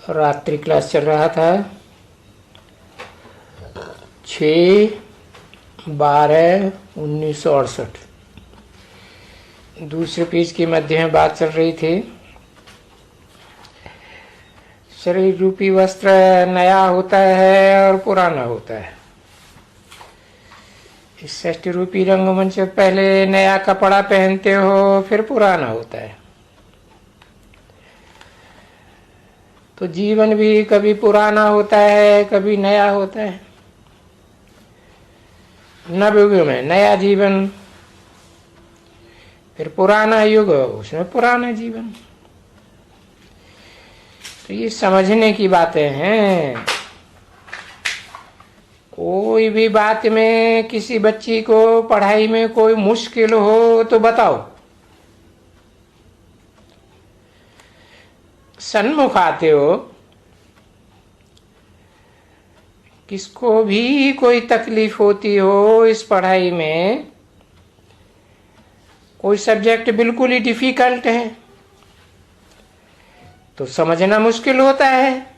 रात्रि क्लास चल रहा था। 6/12/1968 दूसरे पेज के मध्य में बात चल रही थी। शरीर रूपी वस्त्र नया होता है और पुराना होता है। इस षष्ठ रूपी रंगमंच पहले नया कपड़ा पहनते हो, फिर पुराना होता है। तो जीवन भी कभी पुराना होता है, कभी नया होता है। नवयुग में नया जीवन, फिर पुराना युग, उसमें पुराना जीवन। तो ये समझने की बातें हैं। कोई भी बात में किसी बच्ची को पढ़ाई में कोई मुश्किल हो तो बताओ, सन्मुख आते हो। किसको भी कोई तकलीफ होती हो इस पढ़ाई में, कोई सब्जेक्ट बिल्कुल ही डिफिकल्ट है तो समझना मुश्किल होता है,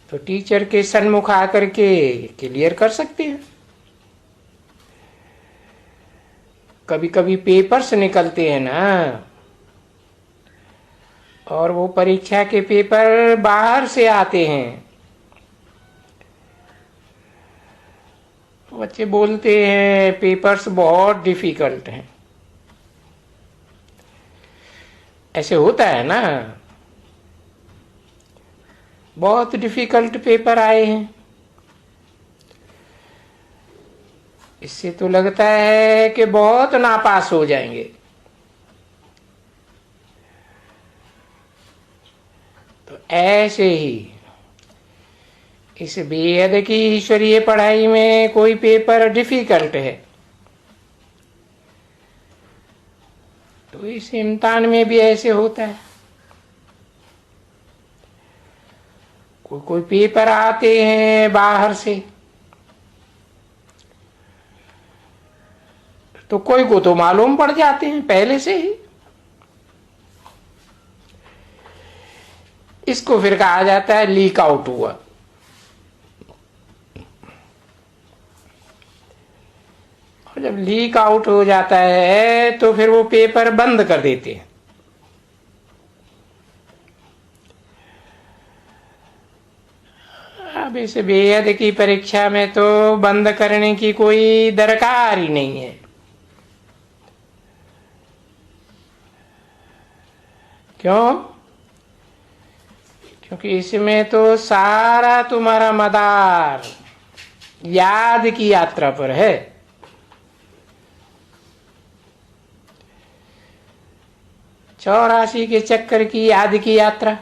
तो टीचर के सन्मुख आकर के क्लियर कर सकते हैं। कभी कभी पेपर्स निकलते हैं ना, और वो परीक्षा के पेपर बाहर से आते हैं। बच्चे बोलते हैं पेपर्स बहुत डिफिकल्ट हैं। ऐसे होता है ना, बहुत डिफिकल्ट पेपर आए हैं। इससे तो लगता है कि बहुत नापास हो जाएंगे। तो ऐसे ही इस बेहद की ईश्वरीय पढ़ाई में कोई पेपर डिफिकल्ट है तो इस इम्तिहान में भी ऐसे होता है। कोई कोई पेपर आते हैं बाहर से, तो कोई को तो मालूम पड़ जाते हैं पहले से ही। इसको फिर कहा जाता है लीक आउट हुआ। और जब लीक आउट हो जाता है तो फिर वो पेपर बंद कर देते हैं। अब इस बेहद की परीक्षा में तो बंद करने की कोई दरकार ही नहीं है। क्यों? क्योंकि इसमें तो सारा तुम्हारा मदार याद की यात्रा पर है। चौरासी के चक्कर की याद की यात्रा।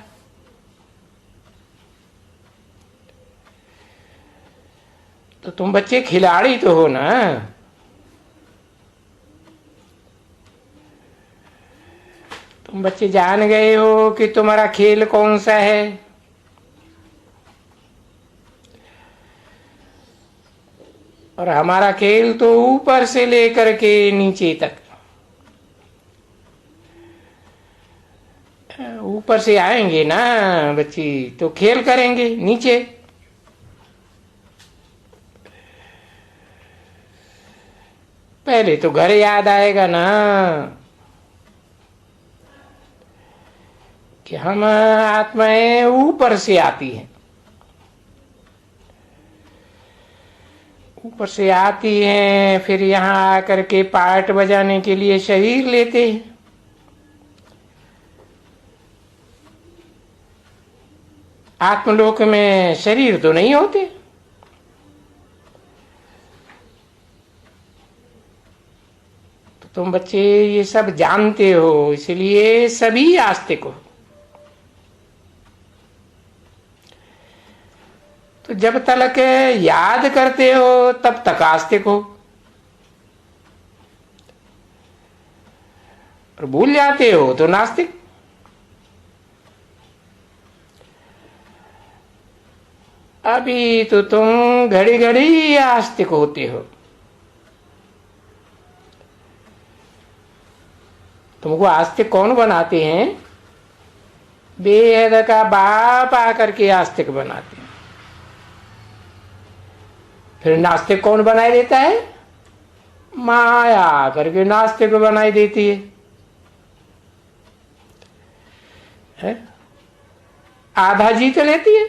तो तुम बच्चे खिलाड़ी तो हो ना। तुम बच्चे जान गए हो कि तुम्हारा खेल कौन सा है। और हमारा खेल तो ऊपर से लेकर के नीचे तक। ऊपर से आएंगे ना बच्ची तो खेल करेंगे, नीचे पहले तो घर याद आएगा ना कि हम आत्माएं ऊपर से आती हैं। ऊपर से आती हैं, फिर यहाँ आकर के पार्ट बजाने के लिए शरीर लेते हैं। आत्मलोक में शरीर तो नहीं होते। तो तुम बच्चे ये सब जानते हो, इसलिए सभी आस्तिक हो। तो जब तक याद करते हो तब तक आस्तिक हो, और भूल जाते हो तो नास्तिक। अभी तो तुम घड़ी घड़ी आस्तिक होते हो। तुमको आस्तिक कौन बनाते हैं? बेहद का बाप आकर के आस्तिक बनाते हैं। फिर नास्तिक कौन बनाई देता है? माया आकर के नास्तिक बनाई देती है? आधा जीत लेती है।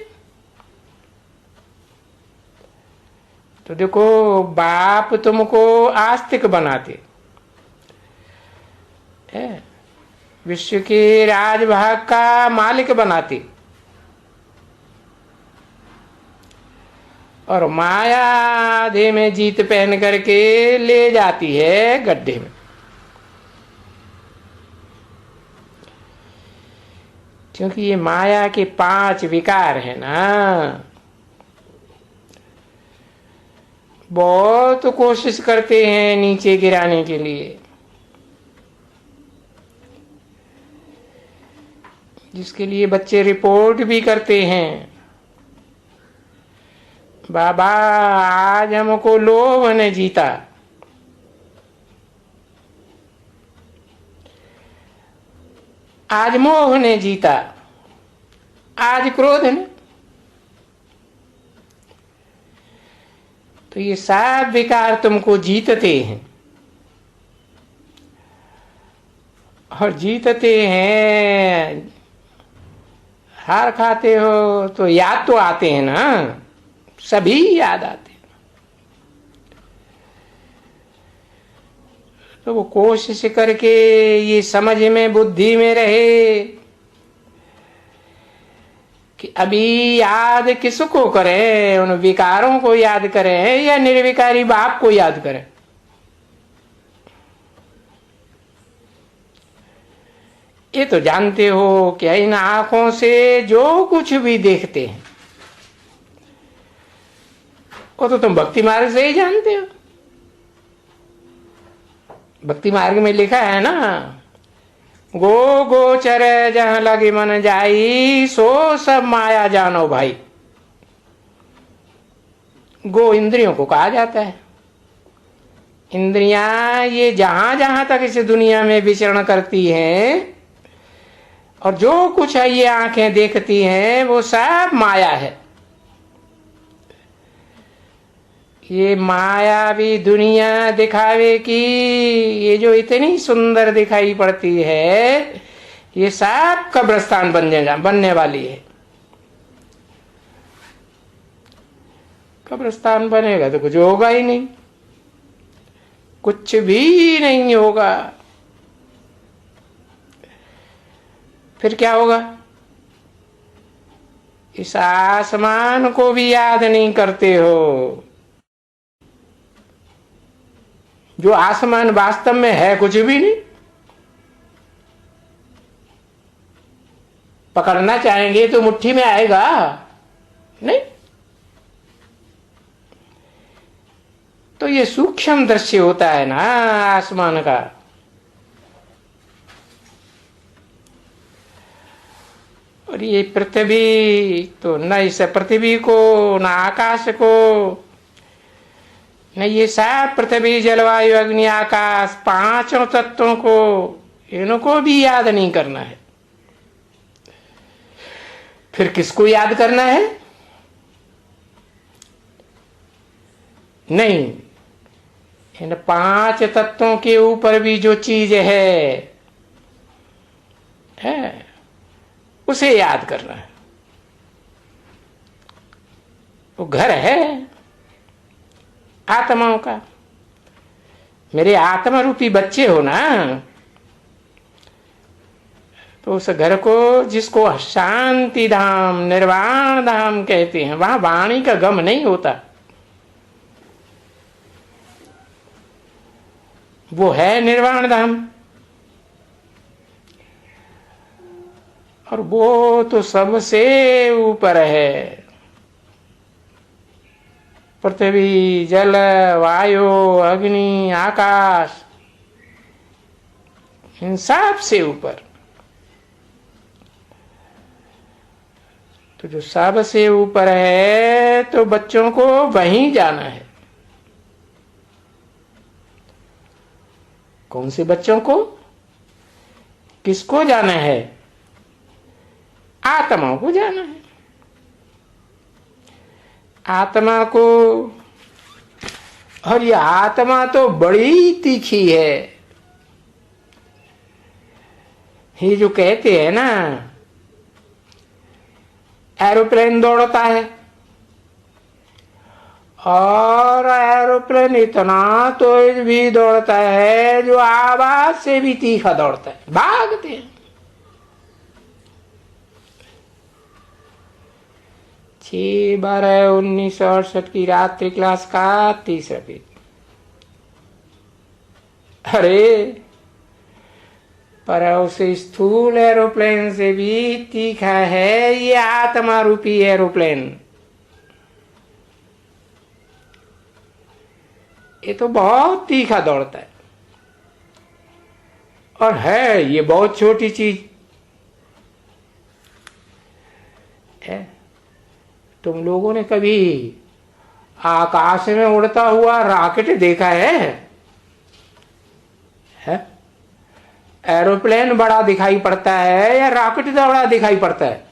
तो देखो, बाप तुमको आस्तिक बनाते है, विश्व के राजभाग का मालिक बनाते, और माया आधे में जीत पहन करके ले जाती है गड्ढे में। क्योंकि ये माया के 5 विकार है ना। बहुत कोशिश करते हैं नीचे गिराने के लिए, जिसके लिए बच्चे रिपोर्ट भी करते हैं, बाबा आज हमको लोभ ने जीता, आज मोह ने जीता, आज क्रोध ने। तो ये 7 विकार तुमको जीतते हैं, और जीतते हैं, हार खाते हो तो याद तो आते हैं ना, सभी याद आते हैं। तो वो कोशिश करके ये समझ में, बुद्धि में रहे कि अभी याद किसको करें, उन विकारों को याद करें या निर्विकारी बाप को याद करें। ये तो जानते हो कि इन आंखों से जो कुछ भी देखते हैं वो तो तुम भक्ति मार्ग से ही जानते हो। भक्ति मार्ग में लिखा है ना, गो गोचर जहां लगे मन जाई, सो सब माया जानो भाई। गो इंद्रियों को कहा जाता है। इंद्रियां ये जहां जहां तक इस दुनिया में विचरण करती हैं, और जो कुछ है ये आंखें देखती हैं, वो सब माया है। ये मायावी दुनिया दिखावे की, ये जो इतनी सुंदर दिखाई पड़ती है, ये सब कब्रिस्तान बनने वाली है। कब्रिस्तान बनेगा तो कुछ होगा ही नहीं, कुछ भी नहीं होगा। फिर क्या होगा? इस आसमान को भी याद नहीं करते हो, जो आसमान वास्तव में है कुछ भी नहीं। पकड़ना चाहेंगे तो मुट्ठी में आएगा नहीं। तो ये सूक्ष्म दृश्य होता है ना आसमान का। और ये पृथ्वी तो न इस पृथ्वी को, न आकाश को, न ये सब पृथ्वी जलवायु अग्नि आकाश 5 तत्वों को, इनको भी याद नहीं करना है। फिर किसको याद करना है? नहीं, इन 5 तत्वों के ऊपर भी जो चीज है उसे याद करना है। वो घर है आत्माओं का। मेरे आत्मा रूपी बच्चे हो ना, तो उस घर को, जिसको शांति धाम, निर्वाण धाम कहते हैं, वहां वाणी का गम नहीं होता। वो है निर्वाण धाम। और वो तो सबसे ऊपर है। पृथ्वी, जल, वायु, अग्नि, आकाश, इन सब से ऊपर। तो जो सबसे ऊपर है, तो बच्चों को वहीं जाना है। कौन से बच्चों को? किसको जाना है? आत्मा को जाना है। आत्मा को, और ये आत्मा तो बड़ी तीखी है। ये जो कहते हैं ना, एरोप्लेन दौड़ता है, और एरोप्लेन इतना तेज भी दौड़ता है जो आवाज से भी तीखा दौड़ता है, भागते हैं। 6/12/1968 की रात्रि क्लास का 3रा पेज। अरे पर उस स्थूल एरोप्लेन से भी तीखा है ये आत्मा रूपी एरोप्लेन। ये तो बहुत तीखा दौड़ता है, और है ये बहुत छोटी चीज है। तुम लोगों ने कभी आकाश में उड़ता हुआ रॉकेट देखा है? एरोप्लेन बड़ा दिखाई पड़ता है या रॉकेट बड़ा दिखाई पड़ता है?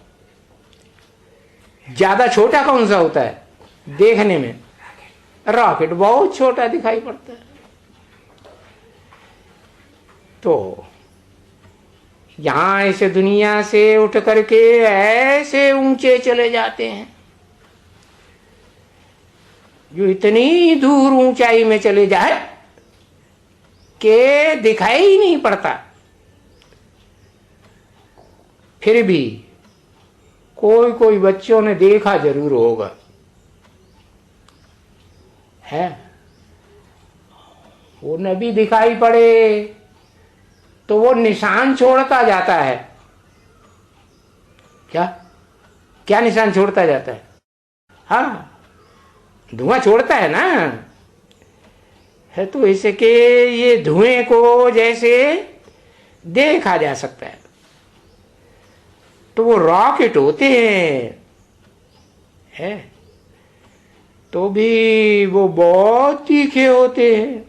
ज्यादा छोटा कौन सा होता है देखने में? रॉकेट बहुत छोटा दिखाई पड़ता है। तो यहां ऐसे दुनिया से उठ करके ऐसे ऊंचे चले जाते हैं, जो इतनी दूर ऊंचाई में चले जाए कि दिखाई ही नहीं पड़ता। फिर भी कोई कोई बच्चों ने देखा जरूर होगा, है वो नबी दिखाई पड़े तो वो निशान छोड़ता जाता है। क्या क्या निशान छोड़ता जाता है? हाँ, धुआं छोड़ता है ना। है तो ऐसे कि ये धुएं को जैसे देखा जा सकता है। तो वो रॉकेट होते हैं, है तो भी वो बहुत तीखे होते हैं,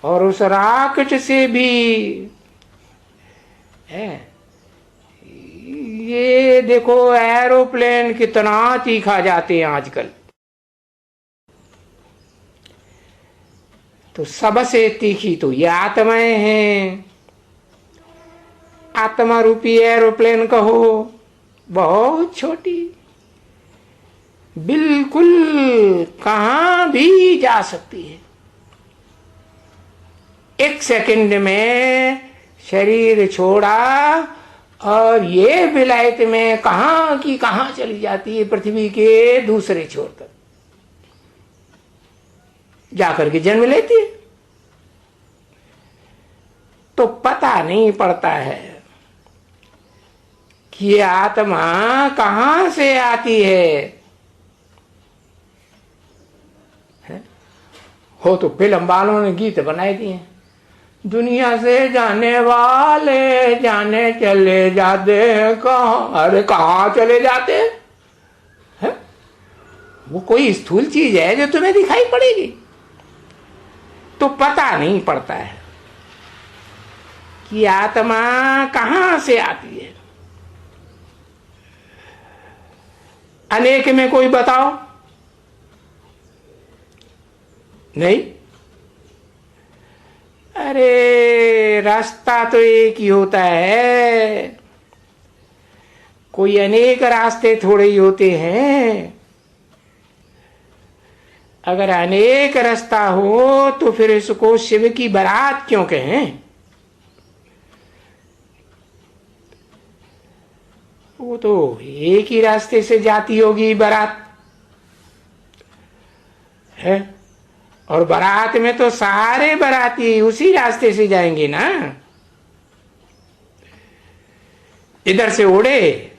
और उस रॉकेट से भी है ये देखो एरोप्लेन कितना तीखा जाते हैं आजकल। तो सबसे तीखी तो ये आत्माएं हैं। आत्मा रूपी एरोप्लेन कहो, बहुत छोटी, बिल्कुल कहां भी जा सकती है। एक सेकंड में शरीर छोड़ा और ये विलायत में कहां की कहां चली जाती है, पृथ्वी के दूसरे छोर तक जाकर के जन्म लेती है। तो पता नहीं पड़ता है कि ये आत्मा कहां से आती है। हो तो फिल्म वालों ने गीत बनाए दिए, दुनिया से जाने वाले जाने चले जाते हैं कहां। अरे कहां चले जाते हैं? वो कोई स्थूल चीज है जो तुम्हें दिखाई पड़ेगी? तो पता नहीं पड़ता है कि आत्मा कहां से आती है। अनेक में कोई बताओ? नहीं। अरे रास्ता तो एक ही होता है, कोई अनेक रास्ते थोड़े ही होते हैं। अगर अनेक रास्ता हो तो फिर इसको शिव की बारात क्यों कहें? वो तो एक ही रास्ते से जाती होगी बारात, है, और बारात में तो सारे बाराती उसी रास्ते से जाएंगे ना। इधर से उड़े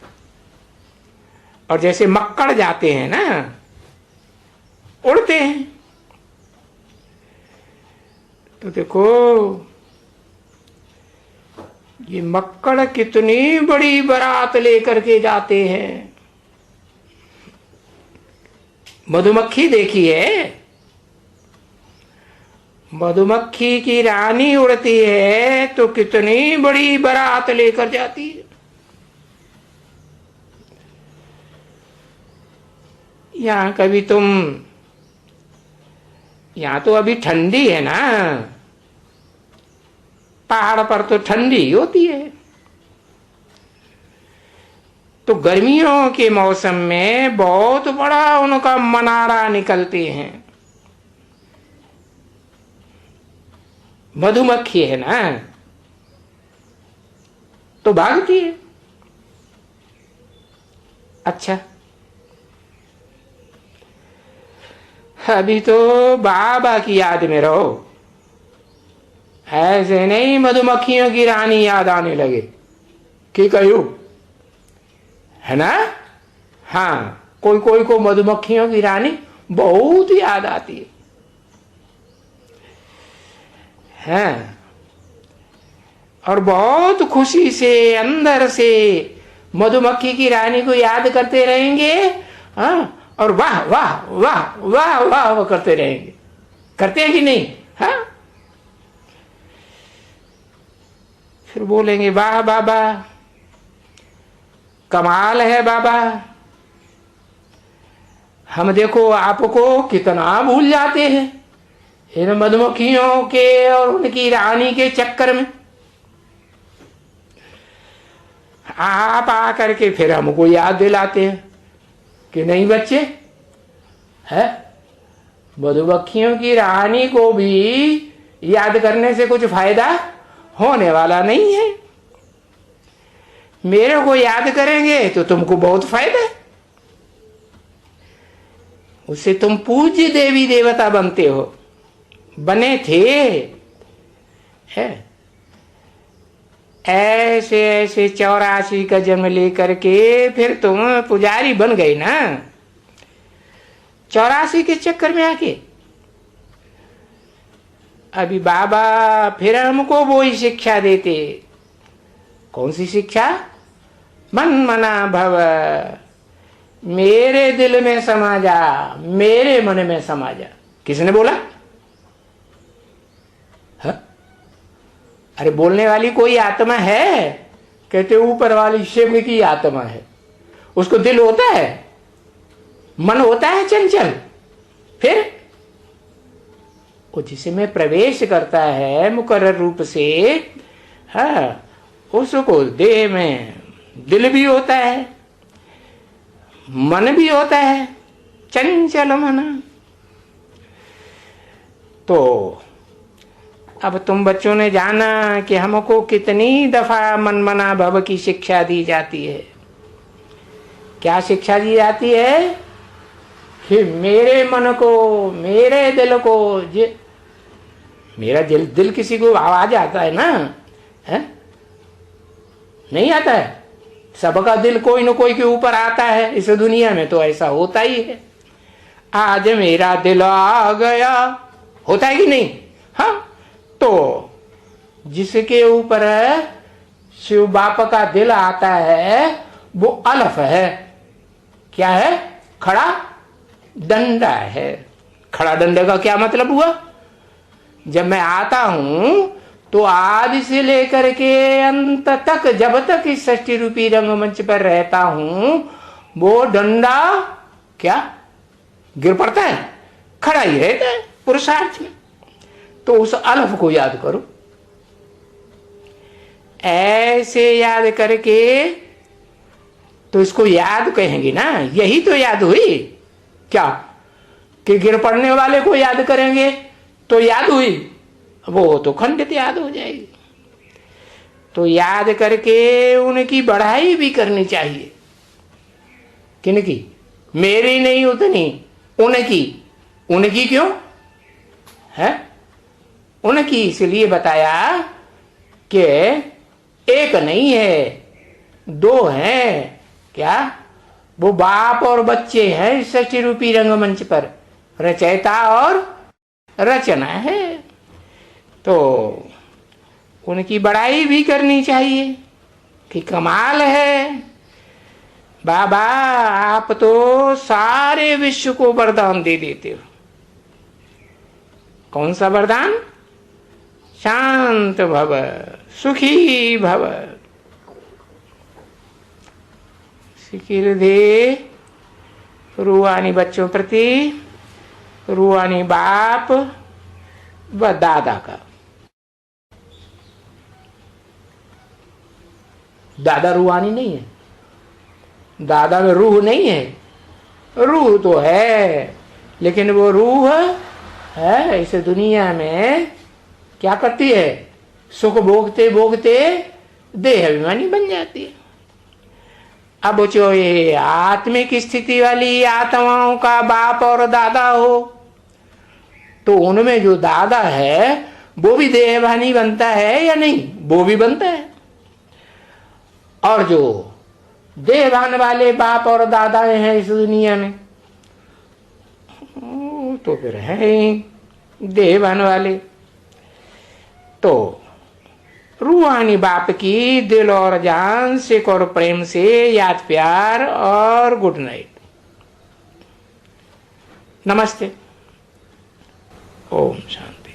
और जैसे मक्कड़ जाते हैं ना, उड़ते हैं। तो देखो ये मक्कड़ कितनी बड़ी बारात लेकर के जाते हैं। मधुमक्खी देखी है? मधुमक्खी की रानी उड़ती है तो कितनी बड़ी बारात लेकर जाती है। यहाँ कभी तुम, यहाँ तो अभी ठंडी है ना, पहाड़ पर तो ठंडी होती है। तो गर्मियों के मौसम में बहुत बड़ा उनका मनारा निकलते हैं। मधुमक्खी है ना, तो भागती है। अच्छा, अभी तो बाबा की याद में रहो, ऐसे नहीं मधुमक्खियों की रानी याद आने लगे कि कहो, है ना। हाँ, कोई कोई को मधुमक्खियों की रानी बहुत याद आती है, और बहुत खुशी से अंदर से मधुमक्खी की रानी को याद करते रहेंगे। हाँ, और वाह वाह वाह वाह वाह वो करते रहेंगे। करते हैं कि नहीं? हाँ, फिर बोलेंगे वाह बाबा, कमाल है बाबा, हम देखो आपको कितना भूल जाते हैं इन मधुमक्खियों के और उनकी रानी के चक्कर में। आप आकर के फिर हमको याद दिलाते हैं कि नहीं बच्चे, है मधुमक्खियों की रानी को भी याद करने से कुछ फायदा होने वाला नहीं है। मेरे को याद करेंगे तो तुमको बहुत फायदा है, उससे तुम पूज्य देवी देवता बनते हो, बने थे। है ऐसे ऐसे 84 का जन्म लेकर के फिर तुम पुजारी बन गए ना, 84 के चक्कर में आके। अभी बाबा फिर हमको वो ही शिक्षा देते। कौन सी शिक्षा? मन मना भव, मेरे दिल में समा जा, मेरे मन में समा जा। किसने बोला? हा? अरे बोलने वाली कोई आत्मा है? कहते ऊपर वाली शिव की आत्मा है, उसको दिल होता है, मन होता है चंचल। फिर वो जिसमें प्रवेश करता है मुकर्रर रूप से, हाँ, उसको देह में दिल भी होता है, मन भी होता है, चंचल मन। तो अब तुम बच्चों ने जाना कि हमको कितनी दफा मन मना भव की शिक्षा दी जाती है। क्या शिक्षा दी जाती है? कि मेरे मन को, मेरे दिल को, मेरा दिल किसी को आवाज आता है ना, है? नहीं आता है। सबका दिल कोई न कोई के ऊपर आता है इस दुनिया में, तो ऐसा होता ही है। आज मेरा दिल आ गया, होता है कि नहीं? हाँ, तो जिसके ऊपर शिव बाप का दिल आता है वो अलफ है। क्या है? खड़ा डंडा है। खड़ा डंडे का क्या मतलब हुआ? जब मैं आता हूं तो आदि से लेकर के अंत तक, जब तक इस षष्ठी रूपी रंगमंच पर रहता हूं, वो डंडा क्या गिर पड़ता है? खड़ा ही रहता है पुरुषार्थ में। तो उस अलफ को याद करो। ऐसे याद करके तो इसको याद कहेंगे ना, यही तो याद हुई। क्या कि गिर पड़ने वाले को याद करेंगे तो याद हुई? वो तो खंडित याद हो जाएगी। तो याद करके उनकी बढ़ाई भी करनी चाहिए। किनकी? मेरी नहीं, उतनी उनकी। उनकी क्यों है? उनकी इसलिए बताया कि एक नहीं है, दो हैं। क्या? वो बाप और बच्चे हैं षष्ठी रूपी रंगमंच पर, रचयिता और रचना है। तो उनकी बड़ाई भी करनी चाहिए कि कमाल है बाबा, आप तो सारे विश्व को वरदान दे देते हो। कौन सा वरदान? शांत भव, सुखी भव, सिकिर दे रूहानी बच्चों प्रति, रूहानी बाप व दादा का। दादा रूहानी नहीं है, दादा में रूह नहीं है। रूह तो है, लेकिन वो रूह है इस दुनिया में क्या करती है, सुख भोगते भोगते देह अभिमानी बन जाती है। अब जो ये आत्मिक स्थिति वाली आत्माओं का बाप और दादा हो, तो उनमें जो दादा है वो भी देहभानी बनता है या नहीं? वो भी बनता है। और जो देहभान वाले बाप और दादा हैं इस दुनिया में, तो फिर है ही देहभान वाले। तो रूहानी बाप की दिल और जान से और प्रेम से याद, प्यार और गुड नाइट। नमस्ते। ओम शांति।